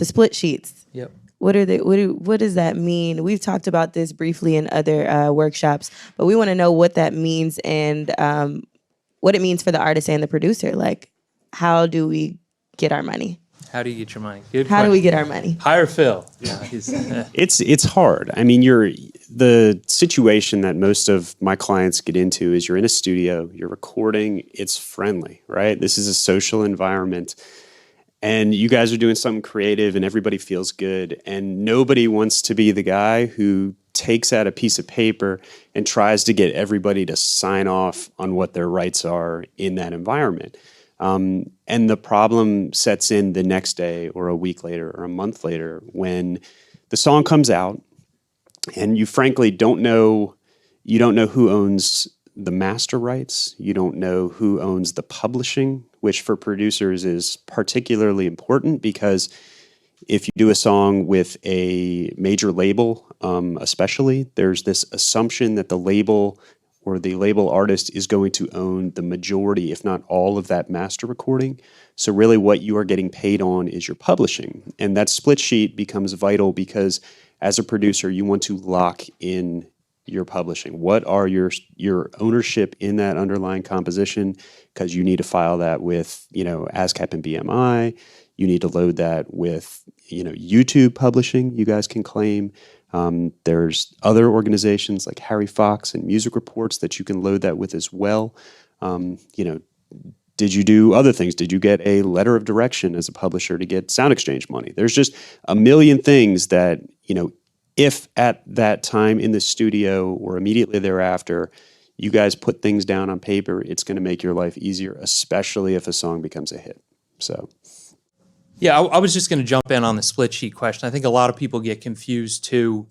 the split sheets. Yep. What are they? What does that mean? We've talked about this briefly in other workshops, but we want to know what that means and what it means for the artist and the producer. Like, how do we get our money? How do you get your money? Good How question. do we get our money? Hire Phil. Yeah, It's hard. I mean, the situation that most of my clients get into is you're in a studio, you're recording, it's friendly, right? This is a social environment. And you guys are doing something creative and everybody feels good. And nobody wants to be the guy who takes out a piece of paper and tries to get everybody to sign off on what their rights are in that environment. And the problem sets in the next day or a week later or a month later when the song comes out and you frankly don't know who owns the master rights. You don't know who owns the publishing, which for producers is particularly important because if you do a song with a major label, especially, there's this assumption that the label or the label artist is going to own the majority, if not all, of that master recording. So really what you are getting paid on is your publishing. And that split sheet becomes vital because as a producer, you want to lock in your publishing. What are your ownership in that underlying composition? Because you need to file that with, ASCAP and BMI. You need to load that with, YouTube publishing you guys can claim. There's other organizations like Harry Fox and Music Reports that you can load that with as well. Did you do other things? Did you get a letter of direction as a publisher to get Sound Exchange money? There's just a million things that, if at that time in the studio or immediately thereafter, you guys put things down on paper, it's going to make your life easier, especially if a song becomes a hit. So. Yeah, I was just going to jump in on the split sheet question. I think a lot of people get confused too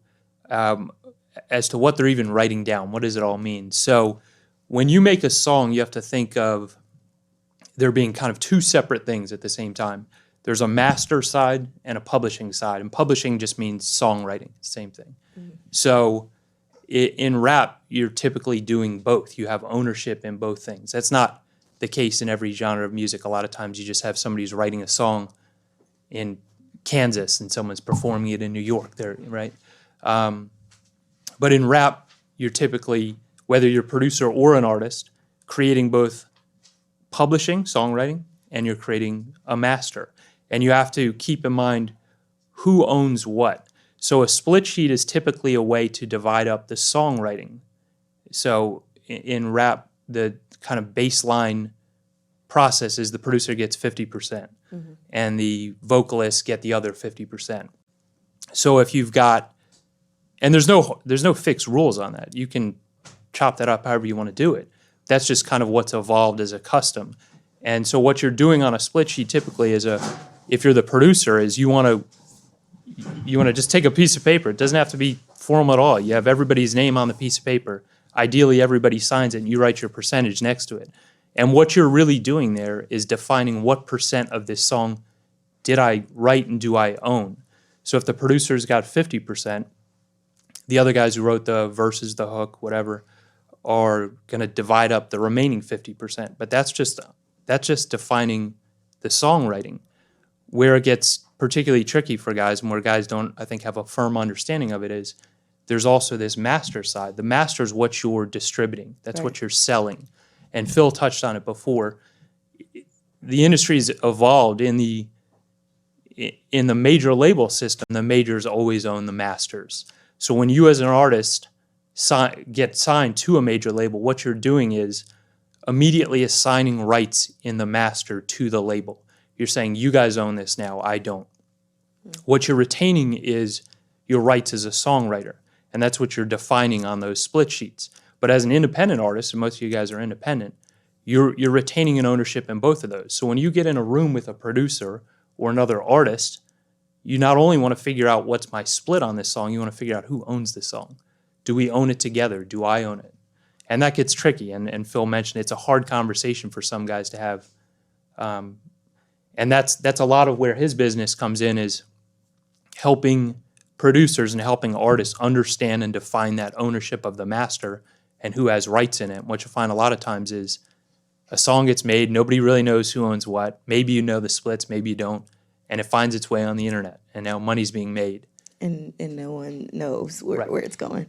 as to what they're even writing down. What does it all mean? So when you make a song, you have to think of there being kind of two separate things at the same time. There's a master side and a publishing side. And publishing just means songwriting, same thing. Mm-hmm. So in rap, you're typically doing both. You have ownership in both things. That's not the case in every genre of music. A lot of times you just have somebody who's writing a song in Kansas and someone's performing it in New York, there, right? But in rap, you're typically, whether you're a producer or an artist, creating both publishing, songwriting, and you're creating a master. And you have to keep in mind who owns what. So a split sheet is typically a way to divide up the songwriting. So in rap, the kind of baseline process is the producer gets 50%. Mm-hmm. And the vocalists get the other 50%. So if you've got, and there's no fixed rules on that. You can chop that up however you want to do it. That's just kind of what's evolved as a custom. And so what you're doing on a split sheet typically is if you're the producer, is you want to just take a piece of paper. It doesn't have to be formal at all. You have everybody's name on the piece of paper. Ideally, everybody signs it, and you write your percentage next to it. And what you're really doing there is defining what percent of this song did I write and do I own. So if the producer's got 50%, the other guys who wrote the verses, the hook, whatever, are going to divide up the remaining 50%. But that's just defining the songwriting. Where it gets particularly tricky for guys, and where guys don't, I think, have a firm understanding of it, is there's also this master side. The master is what you're distributing. That's right. What you're selling. And Phil touched on it before. The industry's evolved in the major label system. The majors always own the masters. So when you as an artist get signed to a major label, what you're doing is immediately assigning rights in the master to the label. You're saying, you guys own this now, I don't. What you're retaining is your rights as a songwriter, and that's what you're defining on those split sheets. But as an independent artist, and most of you guys are independent, you're retaining an ownership in both of those. So when you get in a room with a producer or another artist, you not only want to figure out what's my split on this song, you want to figure out who owns the song. Do we own it together? Do I own it? And that gets tricky, and Phil mentioned it's a hard conversation for some guys to have. And that's a lot of where his business comes in, is helping producers and helping artists understand and define that ownership of the master and who has rights in it. What you'll find a lot of times is a song gets made, nobody really knows who owns what. Maybe you know the splits, maybe you don't. and it finds its way on the internet, and now money's being made. And no one knows where it's going.